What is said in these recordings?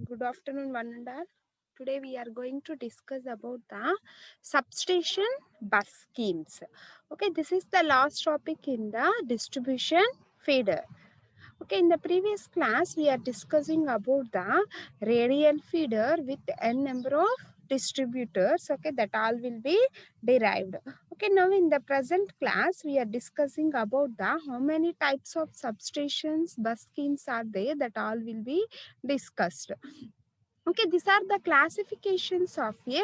Good afternoon, one and all. Today we are going to discuss about the substation bus schemes. Okay, this is the last topic in the distribution feeder. Okay, in the previous class we are discussing about the radial feeder with n number of distributors. Okay, that all will be derived. Okay, now in the present class we are discussing about the how many types of substations bus schemes are there, that all will be discussed. Okay, these are the classifications of a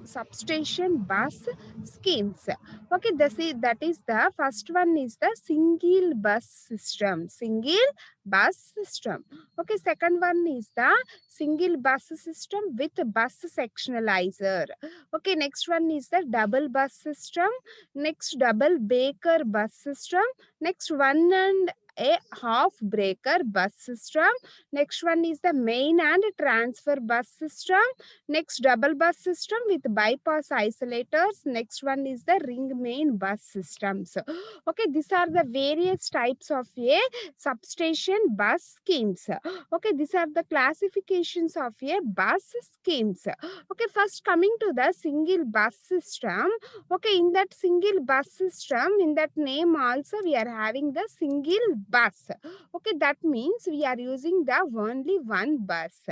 substation bus schemes. Okay, that is the first one is the single bus system. Single bus system. Okay, second one is the single bus system with bus sectionalizer. Okay, next one is the double bus system. Next, double baker bus system. Next, one and a half breaker bus system. Next one is the main and transfer bus system. Next, double bus system with bypass isolators. Next one is the ring main bus systems. Okay, these are the various types of a substation bus schemes. Okay, these are the classifications of a bus schemes. Okay, first coming to the single bus system. Okay, in that single bus system, in that name also we are having the single bus. Okay, that means we are using the only one bus.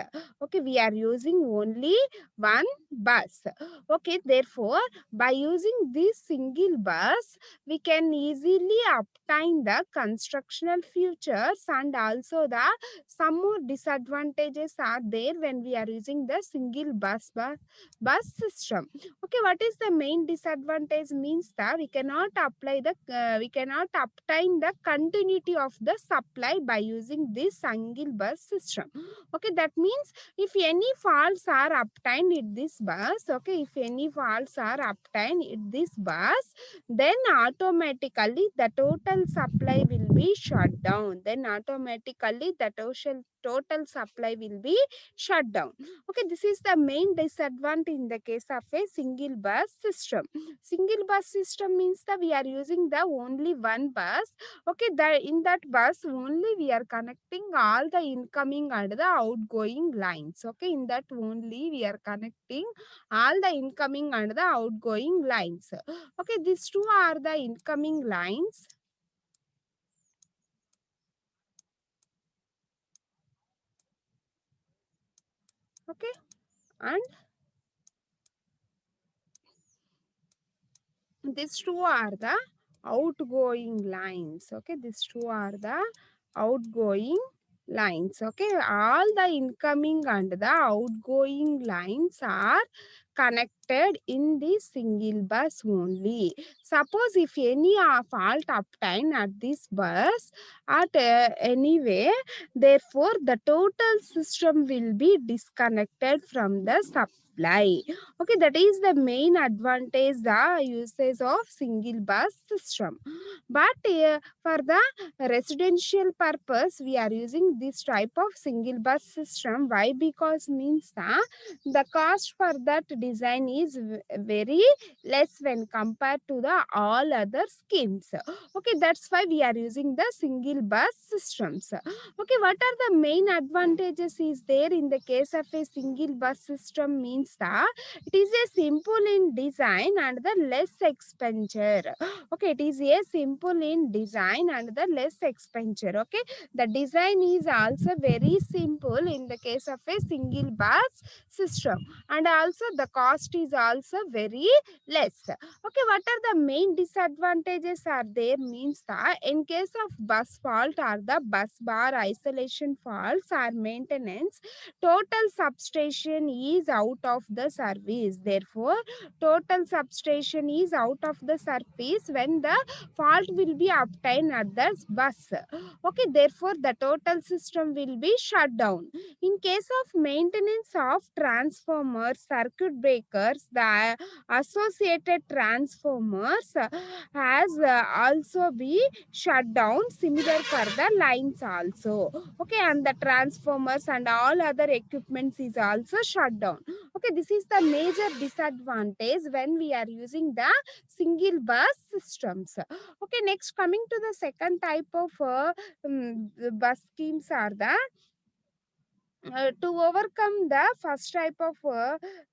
Okay, we are using only one bus. Okay, therefore by using this single bus we can easily obtain the constructional features, and also the some more disadvantages are there when we are using the single bus system. Okay, what is the main disadvantage means that we cannot obtain the continuity of the supply by using this single bus system. Okay, that means if any faults are obtained in this bus, okay, if any faults are obtained in this bus, then automatically the total supply will be shut down. Then automatically the total supply will be shut down. Okay, this is the main disadvantage in the case of a single bus system. Single bus system means that we are using the only one bus. Okay, that in that bus only we are connecting all the incoming and the outgoing lines. Okay, in that only we are connecting all the incoming and the outgoing lines. Okay, these two are the incoming lines. Okay, and these two are the outgoing lines. Okay, these two are the outgoing lines. Okay, all the incoming and the outgoing lines are connected in the single bus only. Suppose if any fault obtained at this bus at anyway, therefore the total system will be disconnected from the supply. Okay, that is the main advantage, the usage of single bus system. But for the residential purpose we are using this type of single bus system. Why? Because means the cost for that design is very less when compared to the all other schemes. Okay, that's why we are using the single bus systems. Okay, what are the main advantages is there in the case of a single bus system means that it is a simple in design and the less expenditure. Okay, it is a simple in design and the less expenditure. Okay, the design is also very simple in the case of a single bus system, and also the cost is also very less. Okay, what are the main disadvantages are there means that in case of bus fault or the bus bar isolation faults or maintenance, total substation is out of the service. Therefore total substation is out of the service when the fault will be obtained at the bus. Okay, therefore the total system will be shut down. In case of maintenance of transformers, circuit breakers, the associated transformers has also be shut down, similar for the lines also. Okay, and the transformers and all other equipments is also shut down. Okay, this is the major disadvantage when we are using the single bus systems. Okay, next coming to the second type of bus schemes are the to overcome the first type of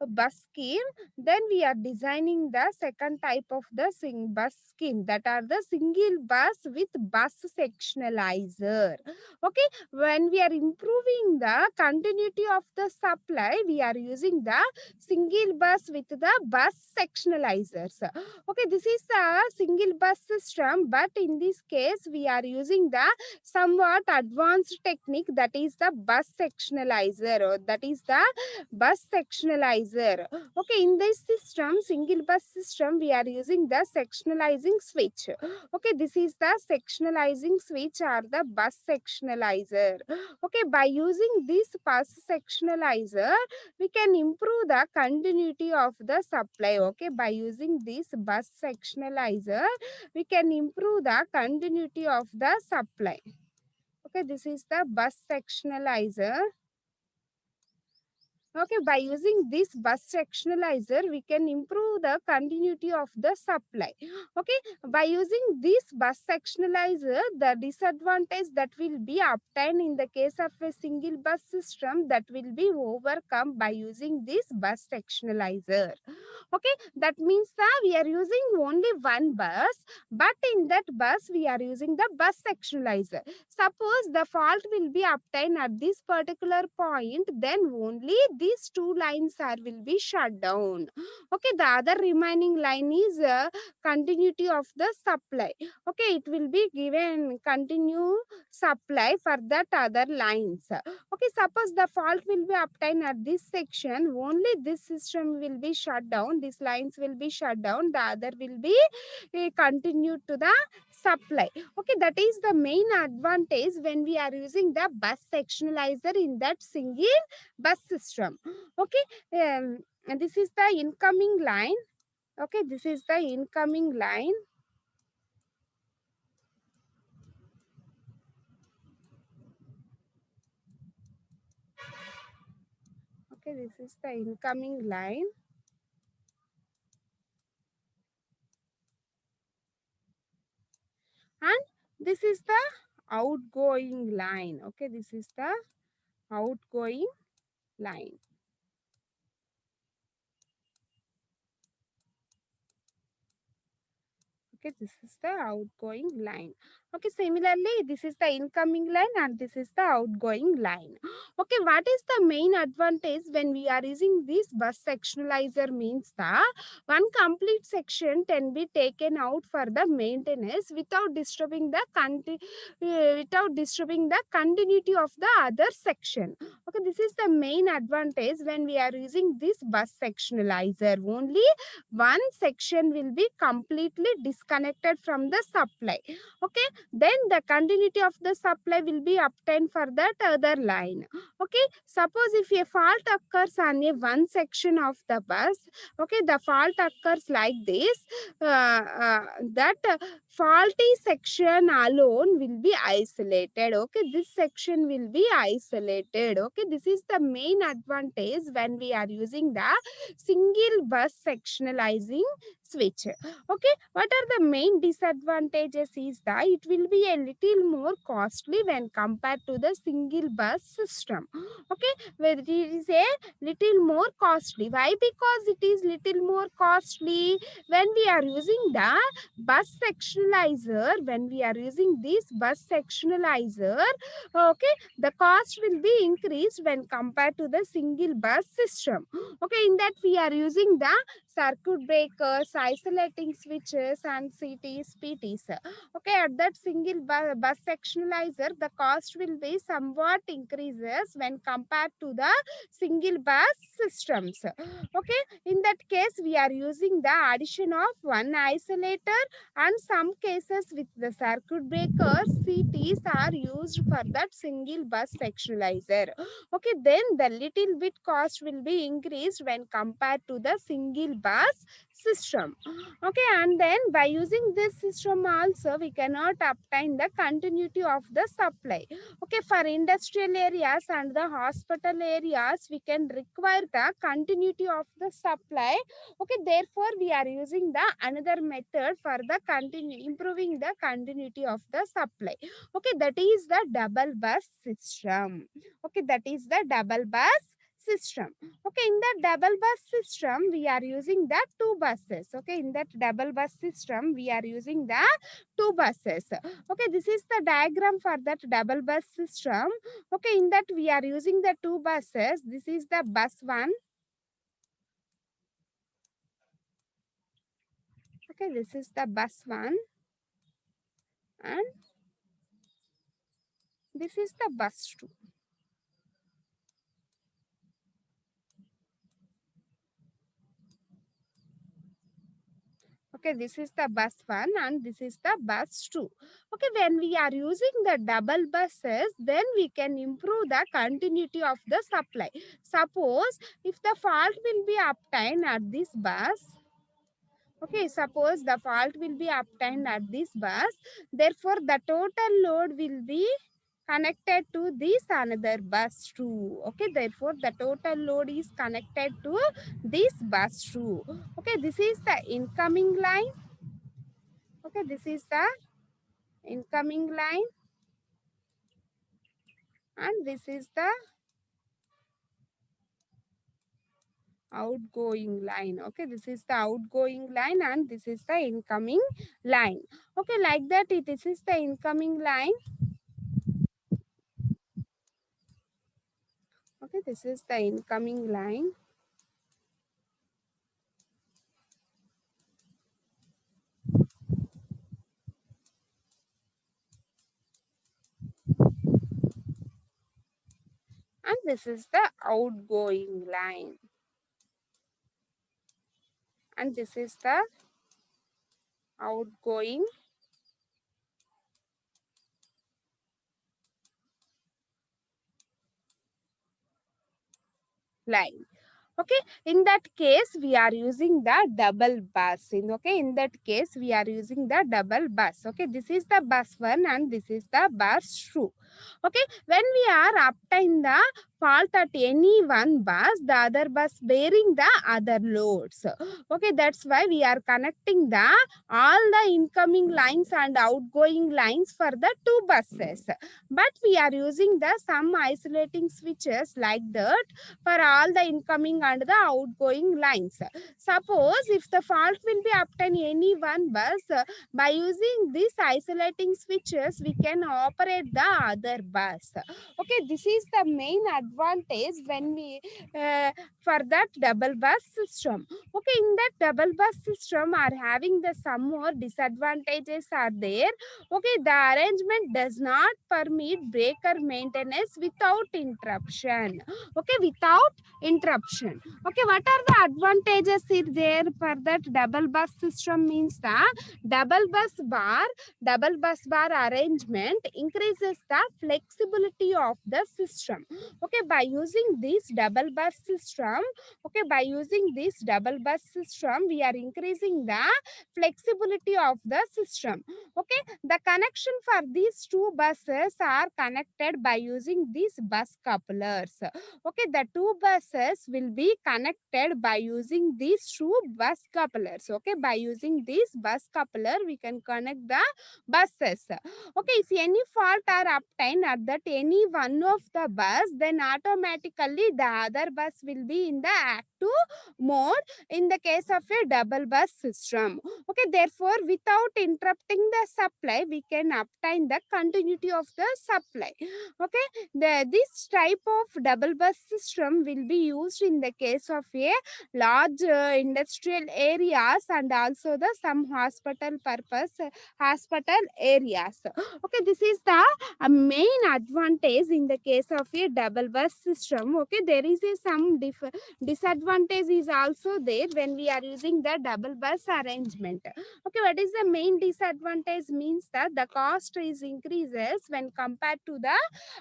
bus scheme, then we are designing the second type of the bus scheme, that are the single bus with bus sectionalizer. Okay, when we are improving the continuity of the supply, we are using the single bus with the bus sectionalizers. Okay, this is a single bus system, but in this case we are using the somewhat advanced technique, that is the bus sectionalizer, or that is the bus sectionalizer. Okay, in this system, single bus system, we are using the sectionalizing switch. Okay, this is the sectionalizing switch or the bus sectionalizer. Okay, by using this bus sectionalizer, we can improve the continuity of the supply. Okay, by using this bus sectionalizer, we can improve the continuity of the supply. Okay, this is the bus sectionalizer. Okay, by using this bus sectionalizer, we can improve the continuity of the supply. Okay, by using this bus sectionalizer, the disadvantage that will be obtained in the case of a single bus system, that will be overcome by using this bus sectionalizer. Okay, that means that we are using only one bus, but in that bus we are using the bus sectionalizer. Suppose the fault will be obtained at this particular point, then only these two lines are will be shut down. Okay, the other remaining line is continuity of the supply. Okay, it will be given continue supply for that other lines. Okay, suppose the fault will be obtained at this section, only this system will be shut down, these lines will be shut down, the other will be continued to the supply. Okay, that is the main advantage when we are using the bus sectionalizer in that single bus system. Okay, and this is the incoming line. Okay, this is the incoming line. Okay, this is the incoming line. And this is the outgoing line. Okay, this is the outgoing line. Okay, this is the outgoing line. Okay, similarly, this is the incoming line and this is the outgoing line. Okay, what is the main advantage when we are using this bus sectionalizer means that one complete section can be taken out for the maintenance without disturbing the continuity of the other section. Okay, this is the main advantage when we are using this bus sectionalizer. Only one section will be completely disconnected from the supply. Okay, then the continuity of the supply will be obtained for that other line. Okay, suppose if a fault occurs on a one section of the bus, okay, the fault occurs like this, that faulty section alone will be isolated. Okay, this section will be isolated. Okay, this is the main advantage when we are using the single bus sectionalizing switch. Okay, what are the main disadvantages is that it will be a little more costly when compared to the single bus system. Okay, where it is a little more costly. Why? Because it is little more costly when we are using the bus sectionalizer. When we are using this bus sectionalizer, okay, the cost will be increased when compared to the single bus system. Okay, in that we are using the circuit breakers, isolating switches and CTs, PTs. Okay, at that single bus sectionalizer, the cost will be somewhat increases when compared to the single bus systems. Okay, in that case, we are using the addition of one isolator, and some cases with the circuit breakers, CTs are used for that single bus sectionalizer. Okay, then the little bit cost will be increased when compared to the single bus system. Okay, and then by using this system also we cannot obtain the continuity of the supply. Okay, for industrial areas and the hospital areas we can require the continuity of the supply. Okay, therefore we are using the another method for the improving the continuity of the supply. Okay, that is the double bus system. Okay, that is the double bus system. Okay, in that double bus system we are using the two buses. Okay, in that double bus system we are using the two buses. Okay, this is the diagram for that double bus system. Okay, in that we are using the two buses. This is the bus 1. Okay, this is the bus 1 and this is the bus 2. Okay, this is the bus 1 and this is the bus 2. Okay, when we are using the double buses, then we can improve the continuity of the supply. Suppose if the fault will be obtained at this bus, okay, suppose the fault will be obtained at this bus, therefore the total load will be connected to this another bus too. Okay, therefore the total load is connected to this bus too. Okay, this is the incoming line. Okay, this is the incoming line and this is the outgoing line. Okay, this is the outgoing line and this is the incoming line. Okay, like that this is the incoming line. Okay, this is the incoming line. And this is the outgoing line. And this is the outgoing line. Okay, in that case we are using the double bus. In that case we are using the double bus. Okay, this is the bus 1 and this is the bus 2. Okay, when we are obtain the fault at any one bus, the other bus bearing the other loads. Okay, that's why we are connecting the all the incoming lines and outgoing lines for the two buses. But we are using the some isolating switches like that for all the incoming and the outgoing lines. Suppose if the fault will be obtained any one bus, by using these isolating switches, we can operate the other bus. Okay, this is the main advantage when we for that double bus system. Okay, in that double bus system are having the some more disadvantages are there. Okay, the arrangement does not permit breaker maintenance without interruption. Okay, without interruption. Okay, what are the advantages is there for that double bus system? Means the double bus bar arrangement increases the flexibility of the system. Okay, by using this double bus system, we are increasing the flexibility of the system. Okay, the connection for these two buses are connected by using these bus couplers. Okay, the two buses will be connected by using these two bus couplers. Okay, by using this bus coupler we can connect the buses. Okay, if any fault are obtained at that any one of the bus, then automatically the other bus will be in the active mode in the case of a double bus system. Okay, therefore without interrupting the supply we can obtain the continuity of the supply. Okay, this type of double bus system will be used in the case of a large industrial areas and also the some hospital purpose hospital areas. Okay, this is the main advantage in the case of a double bus system. Okay, there is a some disadvantage disadvantage is also there when we are using the double bus arrangement. Okay, what is the main disadvantage? Means that the cost is increases when compared to the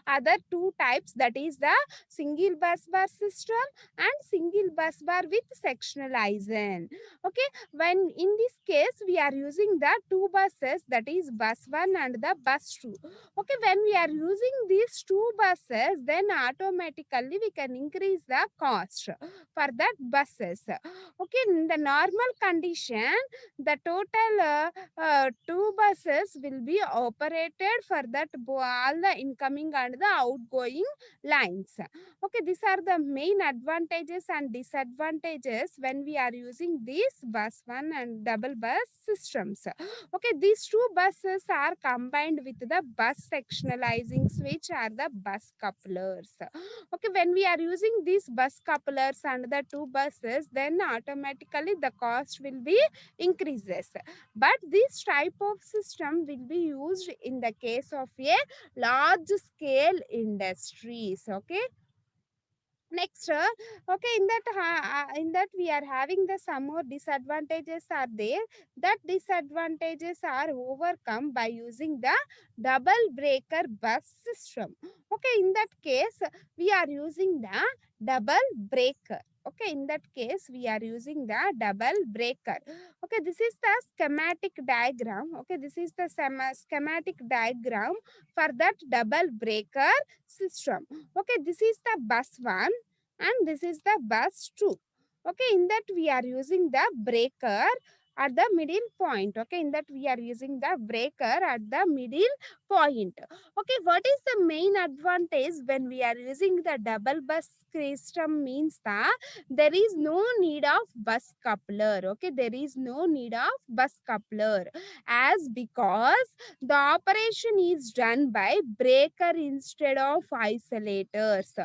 other two types, that is the single bus bar system and single bus bar with sectional ISN. Okay, when in this case we are using the two buses, that is bus 1 and the bus 2. Okay, when we are using these two buses, then automatically we can increase the cost for that buses. Okay, in the normal condition, the total two buses will be operated for that all the incoming and the outgoing lines. Okay, these are the main advantages and disadvantages when we are using these bus 1 and double bus systems. Okay, these two buses are combined with the bus sectionalizing switch or the bus couplers. Okay, when we are using these bus couplers and the two buses, then automatically the cost will be increases. But this type of system will be used in the case of a large scale industries. Okay, next okay, in that we are having the some more disadvantages are there. That disadvantages are overcome by using the double breaker bus system. Okay, in that case we are using the double breaker. Okay, in that case we are using the double breaker. Okay, this is the schematic diagram. Okay, this is the schematic diagram for that double breaker system. Okay, this is the bus 1 and this is the bus 2. Okay, in that we are using the breaker at the middle point. Okay, in that we are using the breaker at the middle point. Okay, what is the main advantage when we are using the double bus system? Means that there is no need of bus coupler. Okay, there is no need of bus coupler, as because the operation is done by breaker instead of isolators.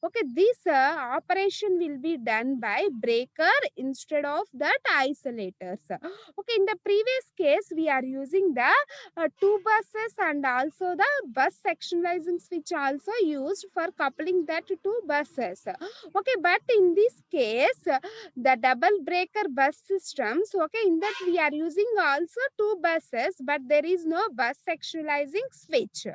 Okay, this operation will be done by breaker instead of that isolators. Okay, in the previous case we are using the two buses and also the bus sectionalizing switch also used for coupling that two buses. Okay, but in this case the double breaker bus systems, okay, in that we are using also two buses, but there is no bus sectionalizing switch.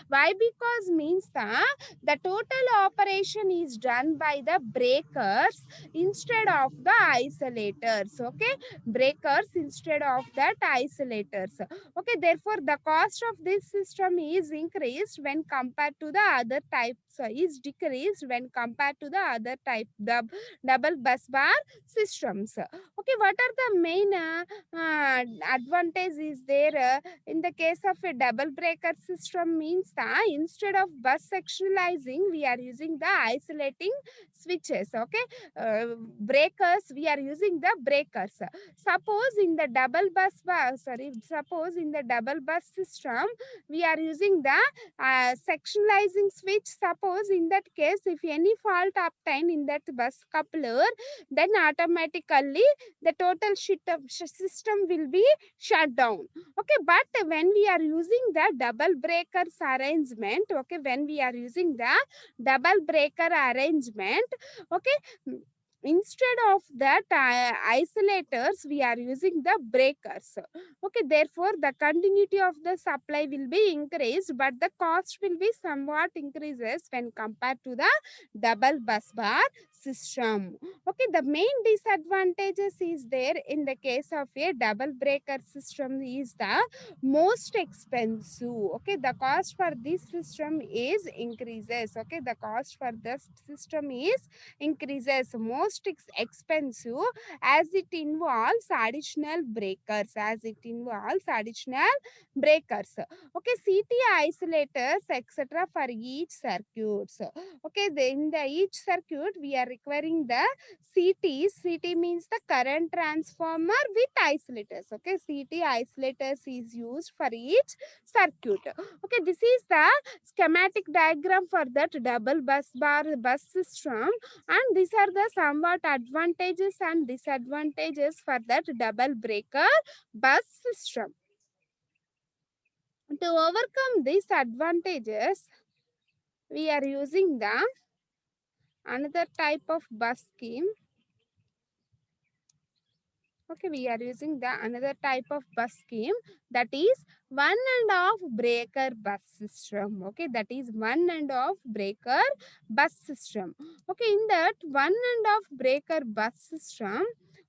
Why? Because means the total operation is done by the breakers instead of the isolators. Okay, breakers instead of that isolators. Okay, therefore the cost of this system is increased when compared to the other types, is decreased when compared to the other type, the double bus bar systems. Okay, what are the main advantage is there in the case of a double breaker system? Means that instead of bus sectionalizing we are using the isolating switches. Okay, breakers we are using the breakers. Suppose in the double bus suppose in the double bus system we are using the sectionalizing switch. Suppose in that case if any fault obtained in that bus coupler, then automatically the total system will be shut down. Okay, but when we are using the double breakers arrangement, okay, when we are using the double breaker arrangement, okay, instead of that isolators we are using the breakers. Okay, therefore the continuity of the supply will be increased, but the cost will be somewhat increases when compared to the double bus bar system. Okay, the main disadvantages is there in the case of a double breaker system is the most expensive. Okay, the cost for this system is increases. Okay, the cost for this system is increases, most expensive, as it involves additional breakers, okay, CT isolators etc for each circuits. Okay, in the each circuit we are requiring the CT means the current transformer with isolators. Okay, CT isolators is used for each circuit. Okay, this is the schematic diagram for that double bus bar bus system, and these are the somewhat advantages and disadvantages for that double breaker bus system. To overcome these advantages, we are using the another type of bus scheme. Okay, we are using the another type of bus scheme, that is one and off breaker bus system. Okay, that is one and off breaker bus system. Okay, in that one and off breaker bus system,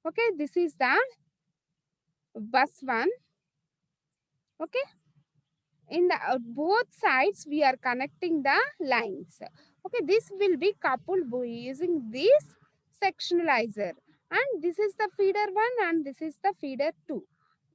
okay, this is the bus one. Okay, in the both sides we are connecting the lines. Okay, this will be coupled by using this sectionalizer, and this is the feeder one and this is the feeder two.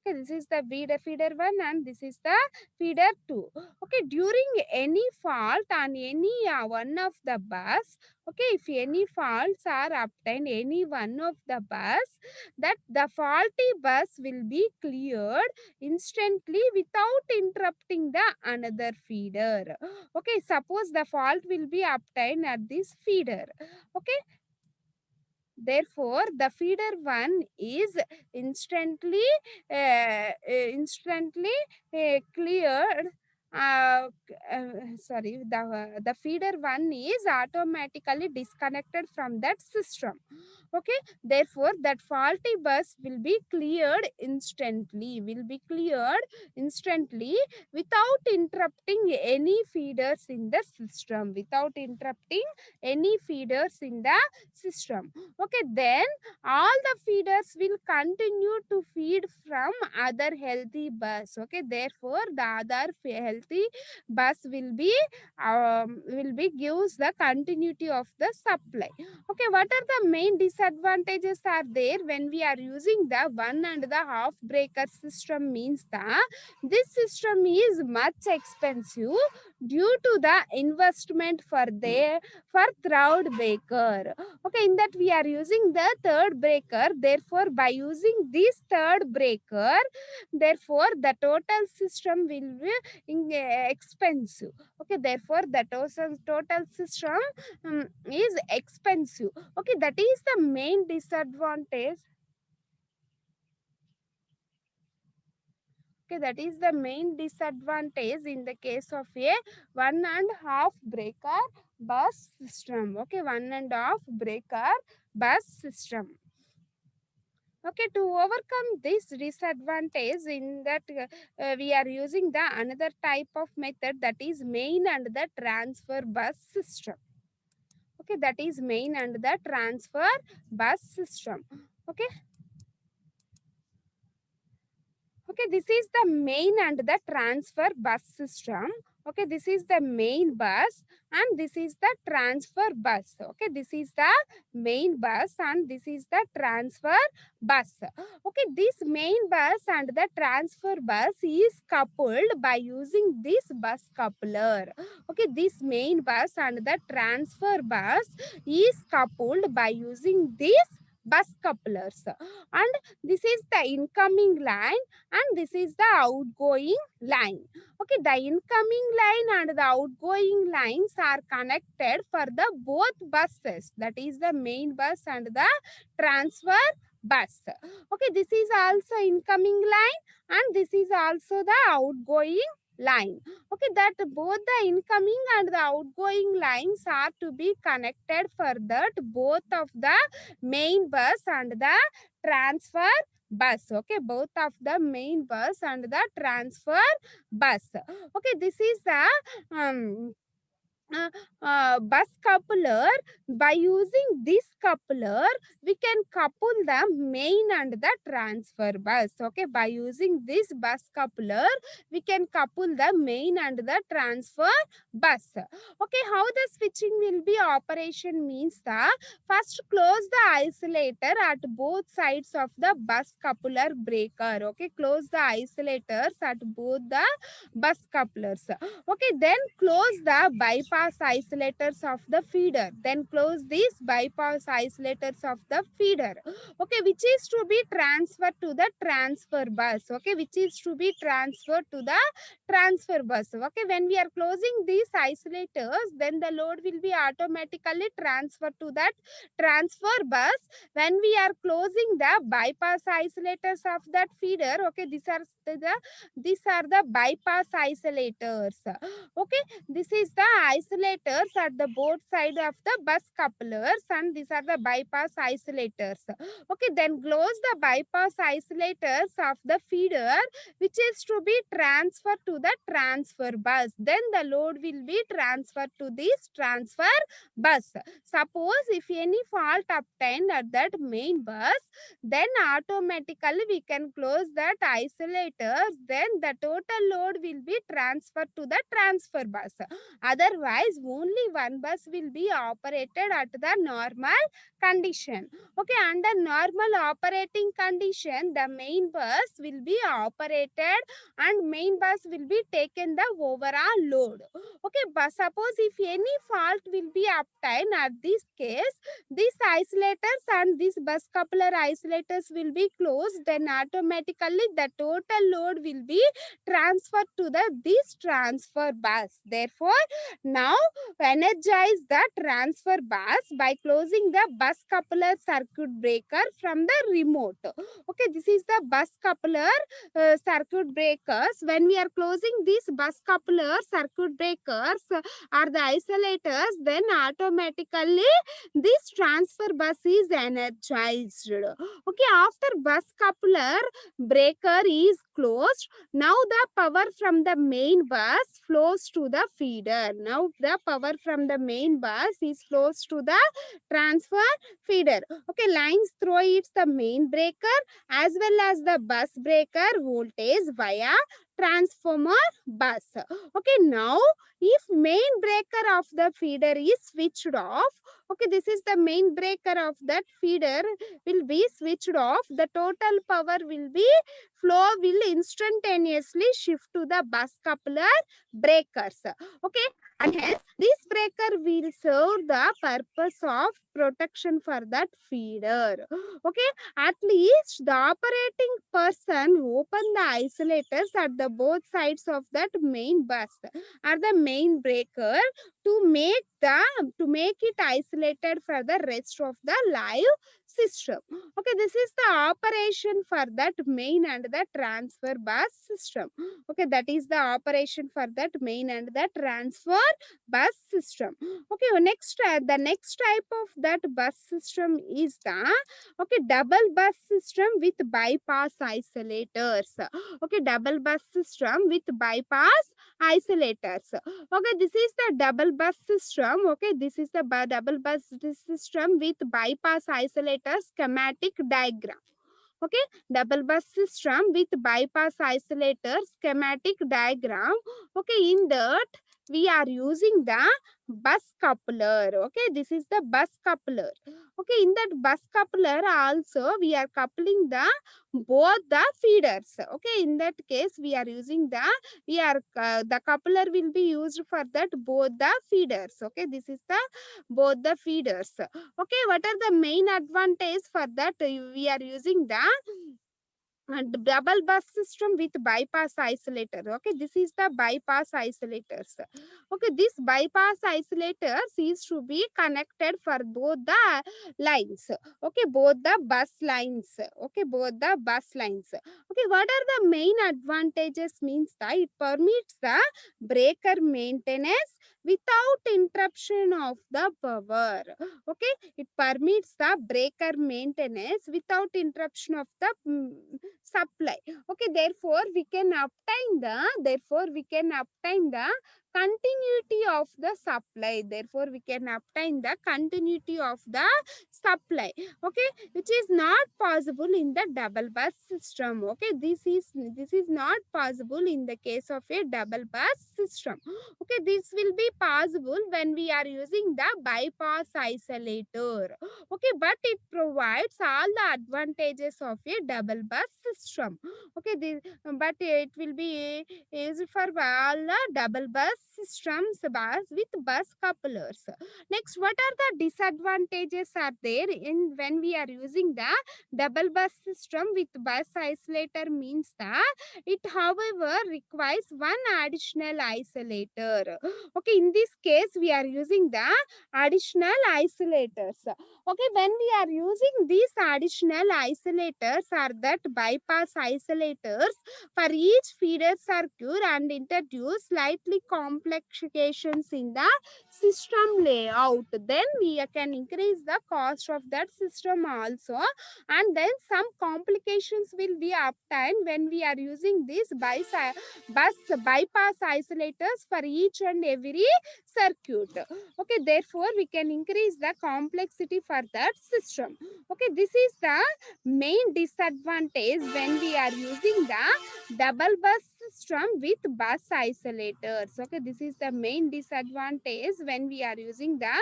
Okay, this is the feeder one and this is the feeder two. Okay, during any fault on any one of the bus, okay, if any faults are obtained any one of the bus, that the faulty bus will be cleared instantly without interrupting the another feeder. Okay, suppose the fault will be obtained at this feeder. Okay, therefore the feeder one is instantly cleared. Sorry, the feeder one is automatically disconnected from that system. Okay, therefore that faulty bus will be cleared instantly without interrupting any feeders in the system, system. Okay, then all the feeders will continue to feed from other healthy bus. Okay, therefore the other healthy bus will be gives the continuity of the supply. Okay, what are the main disadvantages are there when we are using the one and the half breaker system? Means the this system is much expensive due to the investment for third breaker. Okay, in that we are using the third breaker. Therefore, by using this third breaker, therefore the total system will be expensive. Okay, therefore the total system is expensive. Okay, that is the main disadvantage. Okay, that is the main disadvantage in the case of a one and half breaker bus system. Okay, one and half breaker bus system. Okay, to overcome this disadvantage, in that we are using the another type of method, that is main and the transfer bus system. Okay, that is main and the transfer bus system. Okay, okay, this is the main and the transfer bus system. Okay, this is the main bus and this is the transfer bus. Okay, this is the main bus and this is the transfer bus. Okay, this main bus and the transfer bus is coupled by using this bus coupler. Okay, this main bus and the transfer bus is coupled by using these bus couplers, and this is the incoming line and this is the outgoing line. Okay, the incoming line and the outgoing lines are connected for the both buses, that is the main bus and the transfer bus. Okay, this is also incoming line and this is also the outgoing line. Okay, that both the incoming and the outgoing lines are to be connected for that both of the main bus and the transfer bus. Okay, both of the main bus and the transfer bus. Okay, this is the bus coupler. By using this coupler we can couple the main and the transfer bus. Okay, by using this bus coupler we can couple the main and the transfer bus. Okay, how the switching will be operation means the first close the isolator at both sides of the bus coupler breaker. Okay, close the isolators at both the bus couplers. Okay, then close the bypass isolators of the feeder. Then close these bypass isolators of the feeder. Okay, which is to be transferred to the transfer bus. Okay, which is to be transferred to the transfer bus. Okay, when we are closing these isolators, then the load will be automatically transferred to that transfer bus. When we are closing the bypass isolators of that feeder, okay, these are the bypass isolators. Okay, this is the isolators at the both side of the bus couplers, and these are the bypass isolators. Okay, then close the bypass isolators of the feeder, which is to be transferred to the transfer bus. Then the load will be transferred to this transfer bus. Suppose if any fault obtained at that main bus, then automatically we can close that isolators. Then the total load will be transferred to the transfer bus. Otherwise, only one bus will be operated at the normal condition. Okay, under normal operating condition, the main bus will be operated and main bus will be taken the overall load. Okay, but suppose if any fault will be obtained at this case, these isolators and these bus coupler isolators will be closed, then automatically the total load will be transferred to this transfer bus. Therefore, now energize the transfer bus by closing the bus coupler circuit breaker from the remote. Okay, this is the bus coupler circuit breakers. When we are closing these bus coupler circuit breakers or the isolators, then automatically this transfer bus is energized. Okay, after bus coupler breaker is closed, now the power from the main bus flows to the feeder. Now the power from the main bus is flows to the transfer feeder. Okay, lines through its the main breaker as well as the bus breaker voltage via transformer bus. Okay, now if main breaker of the feeder is switched off, okay, this is the main breaker of that feeder will be switched off, the total power will be flow will instantaneously shift to the bus coupler breakers. Okay, and hence this breaker will serve the purpose of protection for that feeder. Okay, at least the operating person open the isolators at the both sides of that main bus or the main breaker to make it isolated for the rest of the live system. Okay, this is the operation for that main and the transfer bus system. Okay, that is the operation for that main and the transfer bus system. Okay, the next type of that bus system is the double bus system with bypass isolators. Okay, double bus system with bypass isolators. Okay, this is the double bus system. Okay, this is the double bus system with bypass isolator schematic diagram. Okay, double bus system with bypass isolator schematic diagram. Okay, in that we are using the bus coupler. Okay, this is the bus coupler. Okay, in that bus coupler also we are coupling the both the feeders. Okay, in that case we are using the coupler will be used for that both the feeders. Okay, this is the both the feeders. Okay, what are the main advantage for that? We are using the double bus system with bypass isolator. Okay, this is the bypass isolators. Okay, this bypass isolators is to be connected for both the lines. Okay, both the bus lines. Okay, both the bus lines. Okay, what are the main advantages? Means that it permits the breaker maintenance without interruption of the power. Okay, it permits the breaker maintenance without interruption of the supply. Okay, therefore we can obtain the continuity of the supply. Therefore we can obtain the continuity of the supply. Okay, which is not possible in the double bus system. Okay, this is not possible in the case of a double bus system. Okay, this will be possible when we are using the bypass isolator. Okay, but it provides all the advantages of a double bus system. Okay, but it will be used for all the double bus systems bus with bus couplers. Next, what are the disadvantages are there in when we are using the double bus system with bus isolator? Means that it however requires one additional isolator. Okay, in this case we are using the additional isolators. Okay, when we are using these additional isolators or that bypass isolators for each feeder circuit and introduce slightly complex complications in the system layout, then we can increase the cost of that system also. And then some complications will be obtained when we are using these bus bypass isolators for each and every circuit. Okay, therefore we can increase the complexity for that system. Okay, this is the main disadvantage when we are using the double bus system with bus isolators. Okay, this is the main disadvantage when we are using the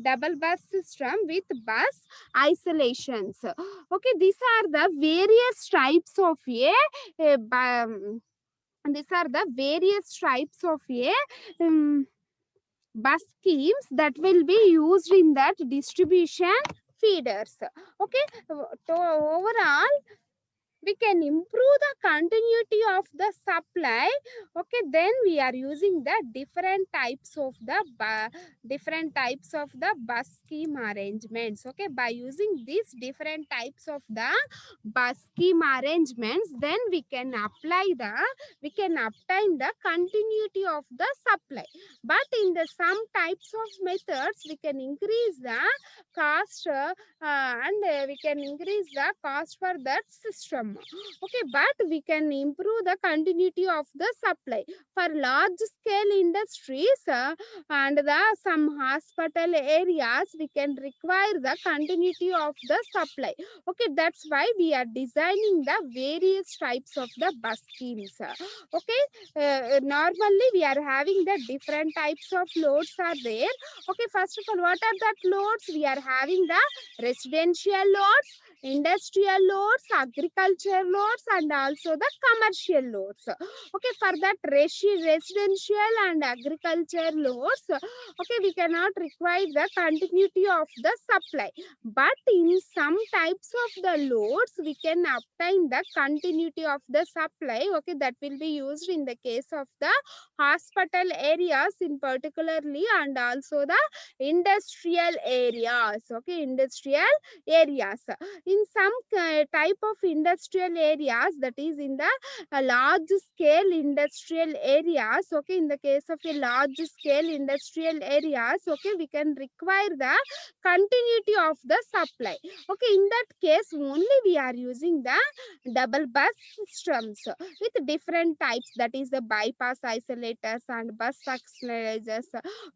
double bus system with bus isolations. Okay, these are the various types of these are the various types of um, bus schemes that will be used in that distribution feeders. Okay, so overall we can improve the continuity of the supply. Okay, then we are using the different types of the bus scheme arrangements. Okay, by using these different types of the bus scheme arrangements, then we can obtain the continuity of the supply. But in the some types of methods we can increase the cost and we can increase the cost for that system. Okay, but we can improve the continuity of the supply for large scale industries and the some hospital areas. We can require the continuity of the supply. Okay, that's why we are designing the various types of the bus schemes. Okay, normally we are having the different types of loads are there. Okay, first of all, what are that loads? We are having the residential loads, industrial loads, agriculture loads, and also the commercial loads. Okay, for that residential and agriculture loads, okay, we cannot require the continuity of the supply. But in some types of the loads, we can obtain the continuity of the supply. Okay, that will be used in the case of the hospital areas in particularly, and also the industrial areas. Okay, industrial areas. In some type of industrial areas, that is in the large scale industrial areas. Okay, in the case of a large scale industrial areas, okay, we can require the continuity of the supply. Okay, in that case only we are using the double bus systems with different types, that is the bypass isolators and bus accelerators.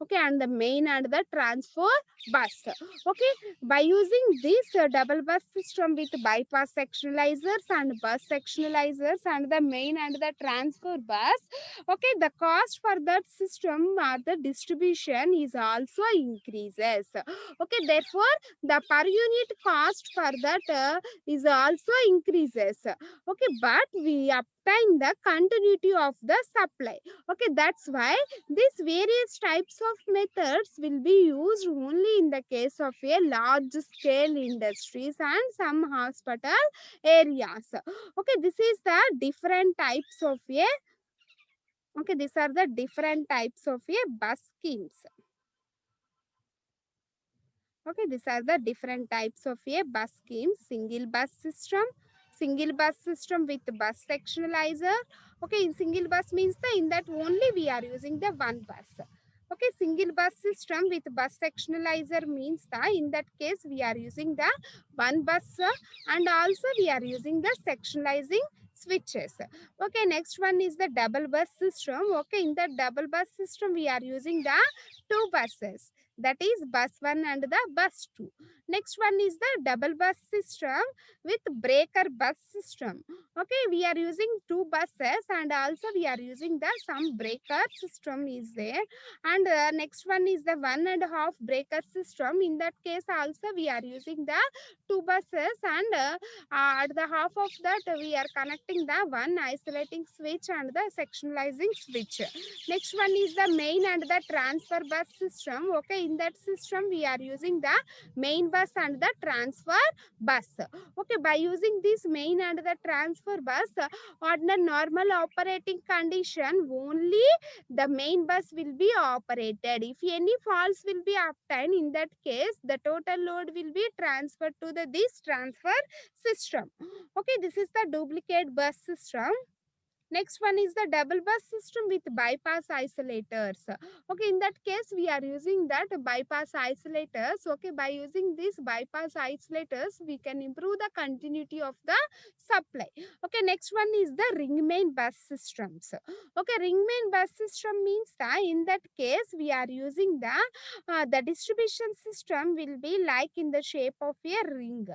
Okay, and the main and the transfer bus. Okay, by using this double bus system with bypass sectionalizers and bus sectionalizers and the main and the transfer bus, okay, the cost for that system or the distribution is also increases. Okay, therefore the per unit cost for that is also increases. Okay, but we obtain the continuity of the supply. Okay, that's why these various types of methods will be used only in the case of a large scale industries and some hospital areas. Okay, this is the different types of a okay, these are the different types of a bus schemes. Okay, these are the different types of a bus scheme. Single bus system with bus sectionalizer. Okay, in single bus means the in that only we are using the one bus. Okay, single bus system with bus sectionalizer means the in that case we are using the one bus and also we are using the sectionalizing switches. Okay, next one is the double bus system. Okay, in the double bus system we are using the two buses, that is bus 1 and the bus 2. Next one is the double bus system with breaker bus system. Okay, we are using two buses and also we are using the some breaker system is there. And next one is the 1.5 breaker system. In that case also we are using the two buses and at the half of that we are connecting the one isolating switch and the sectionalizing switch. Next one is the main and the transfer bus system. Okay, in that system we are using the main bus and the transfer bus. Okay, by using this main and the transfer bus, on the normal operating condition only the main bus will be operated. If any faults will be obtained, in that case the total load will be transferred to this transfer system. Okay, this is the duplicate bus system. Next one is the double bus system with bypass isolators. Okay, in that case, we are using that bypass isolators. Okay, by using these bypass isolators, we can improve the continuity of the supply. Okay, next one is the ring main bus systems. Okay, ring main bus system means that in that case, we are using the distribution system will be like in the shape of a ring.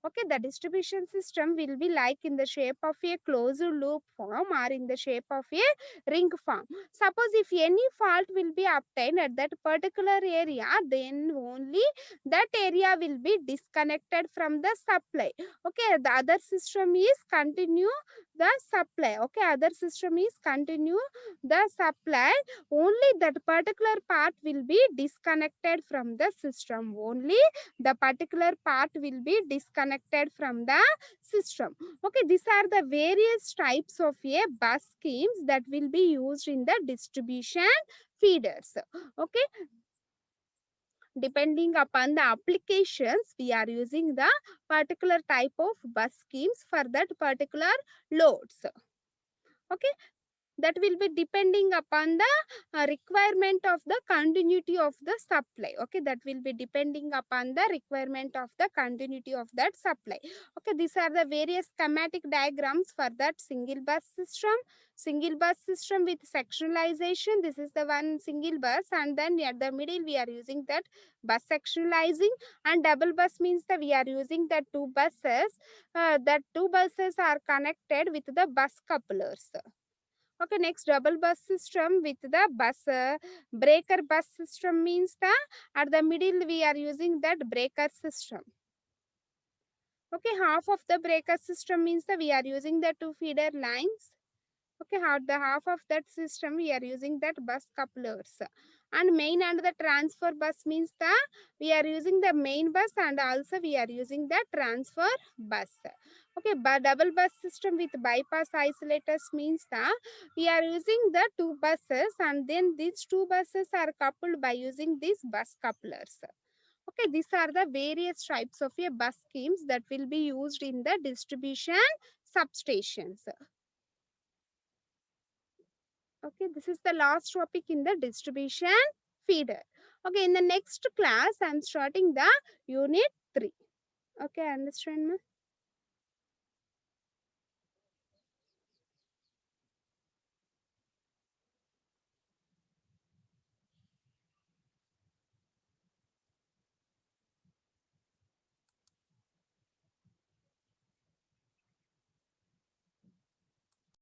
Okay, the distribution system will be like in the shape of a closed loop form or in the shape of a ring form. Suppose if any fault will be obtained at that particular area, then only that area will be disconnected from the supply. Okay, the other system is continue the supply. Okay, other system is continue the supply. Only that particular part will be disconnected from the system. Only the particular part will be disconnected from the system. Okay, these are the various types of a bus schemes that will be used in the distribution feeders. Okay, depending upon the applications, we are using the particular type of bus schemes for that particular loads. Okay, that will be depending upon the requirement of the continuity of the supply. Okay, that will be depending upon the requirement of the continuity of that supply. Okay, these are the various schematic diagrams for that single bus system with sectionalization. This is the one single bus, and then at the middle we are using that bus sectionalizing. And double bus means that we are using the two buses. That two buses are connected with the bus couplers. Okay, next double bus system with the bus breaker bus system means the at the middle we are using that breaker system. Okay, half of the breaker system means that we are using the two feeder lines. Okay, half of that system we are using that bus couplers. And main and the transfer bus means that we are using the main bus and also we are using the transfer bus. Okay, but double bus system with bypass isolators means that we are using the two buses and then these two buses are coupled by using these bus couplers. Okay, these are the various types of a bus schemes that will be used in the distribution substations. Okay, this is the last topic in the distribution feeder. Okay, in the next class, I am starting the unit 3. Okay, understand, ma?